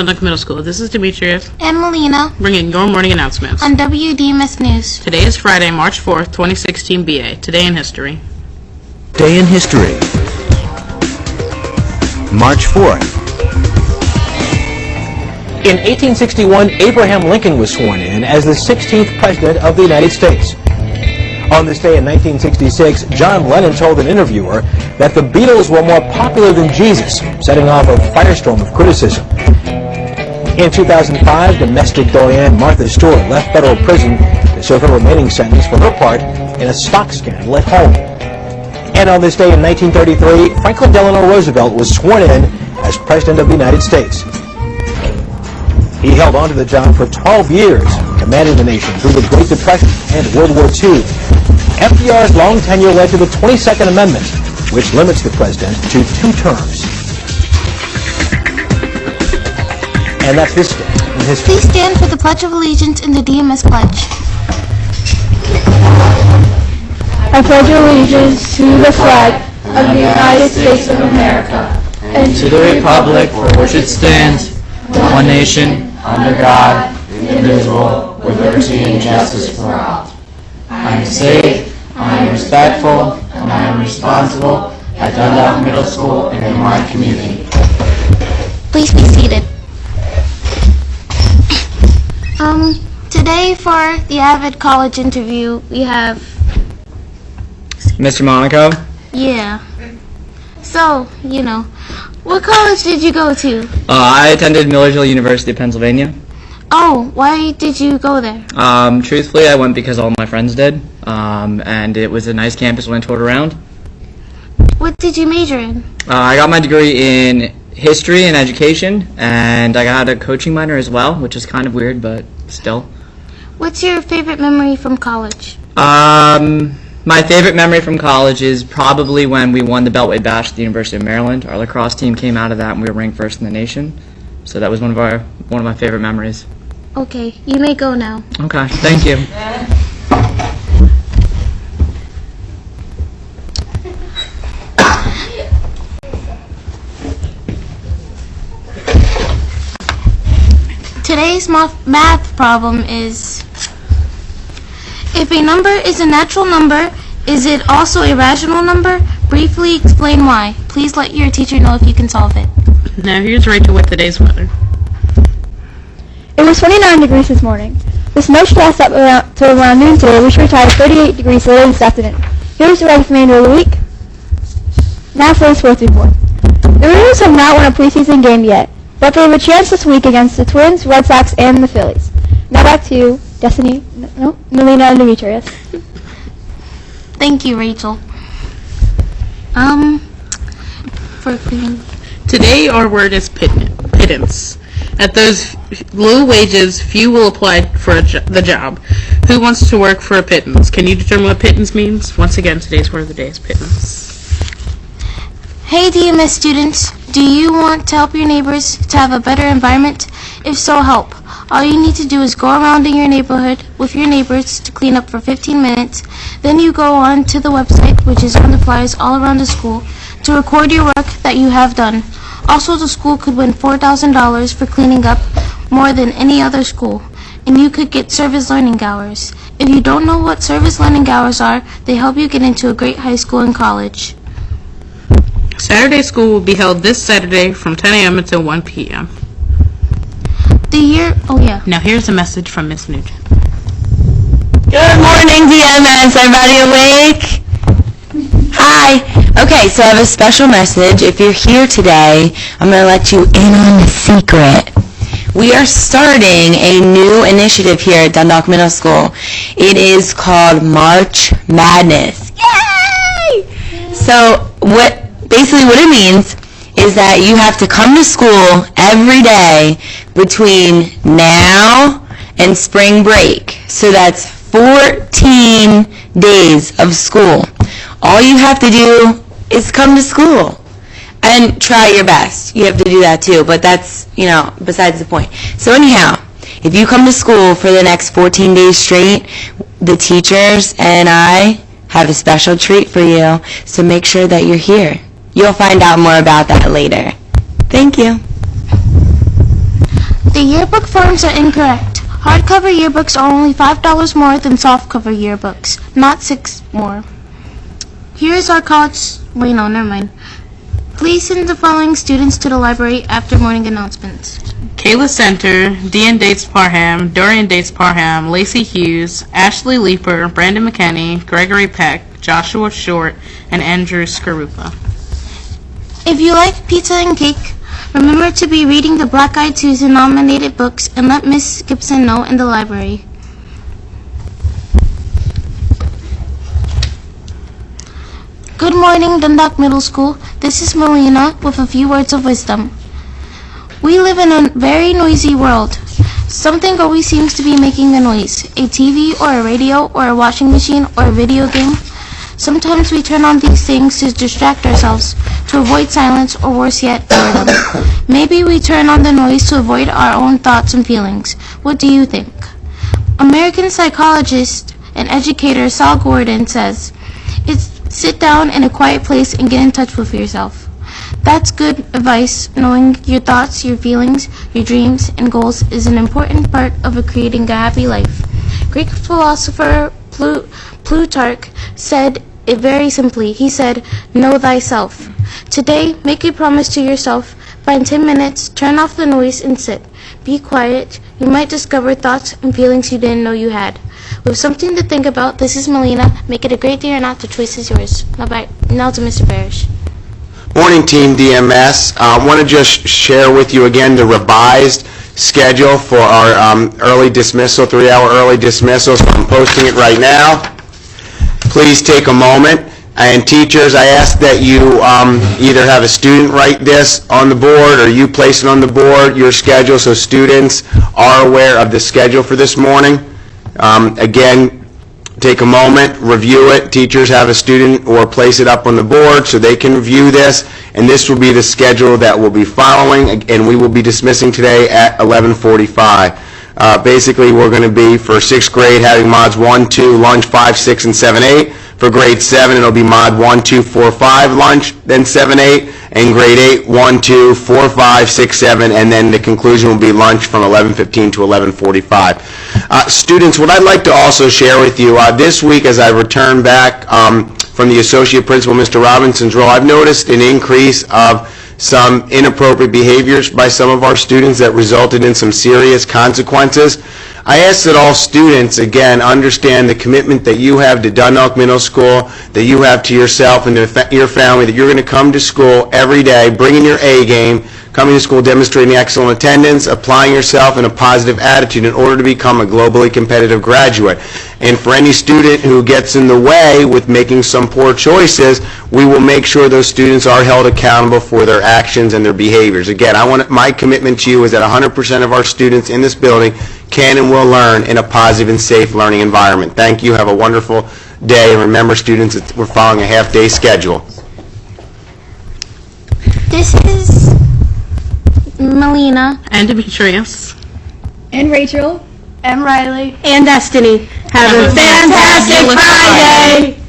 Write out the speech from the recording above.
Dundalk Middle School. This is Demetrius and Melina bringing your morning announcements. on WDMS News. Today is Friday, March 4th, 2016 BA. Today in history. Day in history. March 4th. In 1861, Abraham Lincoln was sworn in as the 16th President of the United States. On this day in 1966, John Lennon told an interviewer that the Beatles were more popular than Jesus, setting off a firestorm of criticism. In 2005, domestic doyenne Martha Stewart left federal prison to serve her remaining sentence for her part in a stock scandal at home. And on this day in 1933, Franklin Delano Roosevelt was sworn in as President of the United States. He held on to the job for 12 years, commanding the nation through the Great Depression and World War II. FDR's long tenure led to the 22nd Amendment, which limits the president to 2 terms. And that's this day in history. Please stand for the Pledge of Allegiance in the DMS Pledge. I pledge allegiance to the flag of the United States of America and to the republic for which it stands, one nation, under God, indivisible, with liberty and justice for all. I am safe, I am respectful, and I am responsible at Dundalk Middle School and in my community. Please be seated. Today for the Avid College interview, we have... Mr. Monaco? Yeah. So, what college did you go to? I attended Millersville University of Pennsylvania. Oh, why did you go there? Truthfully, I went because all my friends did, and it was a nice campus when I toured around. What did you major in? I got my degree in history and education, and I got a coaching minor as well, which is kind of weird, but still. What's your favorite memory from college? My favorite memory from college is probably when we won the Beltway Bash at the University of Maryland. Our lacrosse team came out of that, and we were ranked first in the nation. So that was one of my favorite memories. Okay, you may go now. Okay, thank you. Today's math problem is, if a number is a natural number, is it also a rational number? Briefly explain why. Please let your teacher know if you can solve it. Now here's Rachel with today's weather. It was 29 degrees this morning. The snow should last up to around noon today, which will retire 38 degrees later this afternoon. Here's the remainder of the week. Now for the sports report. The Maroons have not won a preseason game yet, but they have a chance this week against the Twins, Red Sox, and the Phillies. Now back to you, Melina and Demetrius. Thank you, Rachel. For cleaning. Today our word is pittance. At those low wages, few will apply for the job. Who wants to work for a pittance? Can you determine what pittance means? Once again, today's word of the day is pittance. Hey DMS students, do you want to help your neighbors to have a better environment? If so, help. All you need to do is go around in your neighborhood with your neighbors to clean up for 15 minutes. Then you go on to the website, which is on the flyers all around the school, to record your work that you have done. Also, the school could win $4,000 for cleaning up more than any other school, and you could get service learning hours. If you don't know what service learning hours are, they help you get into a great high school and college. Saturday school will be held this Saturday from 10 a.m. until 1 p.m. Now here's a message from Miss Nugent. Good morning, DMS. Everybody awake? Hi. Okay, so I have a special message. If you're here today, I'm going to let you in on the secret. We are starting a new initiative here at Dundalk Middle School. It is called March Madness. Yay! So basically what it means is that you have to come to school every day between now and spring break. So that's 14 days of school. All you have to do is come to school and try your best. You have to do that too, but that's, besides the point. So anyhow, if you come to school for the next 14 days straight, the teachers and I have a special treat for you, so make sure that you're here. You'll find out more about that later. Thank you. The yearbook forms are incorrect. Hardcover yearbooks are only $5 more than softcover yearbooks, not $6 more. Here is our college... Wait, no, never mind. Please send the following students to the library after morning announcements. Kayla Center, Dean Dates Parham, Dorian Dates Parham, Lacey Hughes, Ashley Leeper, Brandon McKenney, Gregory Peck, Joshua Short, and Andrew Skarupa. If you like pizza and cake, remember to be reading the Black Eyed Susan nominated books and let Miss Gibson know in the library. Good morning, Dundalk Middle School. This is Melina with a few words of wisdom. We live in a very noisy world. Something always seems to be making a noise. A TV or a radio or a washing machine or a video game. Sometimes we turn on these things to distract ourselves, to avoid silence, or worse yet, boredom. Maybe we turn on the noise to avoid our own thoughts and feelings. What do you think? American psychologist and educator Saul Gordon says, sit down in a quiet place and get in touch with yourself. That's good advice. Knowing your thoughts, your feelings, your dreams, and goals is an important part of creating a happy life. Greek philosopher Plutarch said it very simply. He said, know thyself. Today, make a promise to yourself. Find 10 minutes, turn off the noise, and sit. Be quiet. You might discover thoughts and feelings you didn't know you had. With something to think about, this is Melina. Make it a great day or not, the choice is yours. Bye-bye. Now to Mr. Parrish. Morning, Team DMS. I want to just share with you again the revised schedule for our early dismissal, 3-hour early dismissal. So I'm posting it right now. Please take a moment. And teachers, I ask that you either have a student write this on the board or you place it on the board, your schedule, so students are aware of the schedule for this morning. Again, take a moment, review it. Teachers have a student or place it up on the board so they can review this. And this will be the schedule that we'll be following, and we will be dismissing today at 11:45. Basically, we're going to be, for 6th grade, having mods 1, 2, lunch 5, 6, and 7, 8. For grade 7, it'll be mod 1, 2, 4, 5, lunch, then 7, 8. And grade 8, 1, 2, 4, 5, 6, 7, and then the conclusion will be lunch from 11:15 to 11:45. Students, what I'd like to also share with you, this week as I return back from the associate principal, Mr. Robinson's role, I've noticed an increase of some inappropriate behaviors by some of our students that resulted in some serious consequences. I ask that all students, again, understand the commitment that you have to Dundalk Middle School, that you have to yourself and to your family, that you're going to come to school every day, bringing your A game, coming to school demonstrating excellent attendance, applying yourself in a positive attitude in order to become a globally competitive graduate. And for any student who gets in the way with making some poor choices, we will make sure those students are held accountable for their actions and their behaviors. Again, my commitment to you is that 100% of our students in this building can and will learn in a positive and safe learning environment. Thank you. Have a wonderful day. And remember, students, we're following a half-day schedule. This is Melina. And Demetrius. And Rachel. And Riley. And Destiny. Have a fantastic Friday!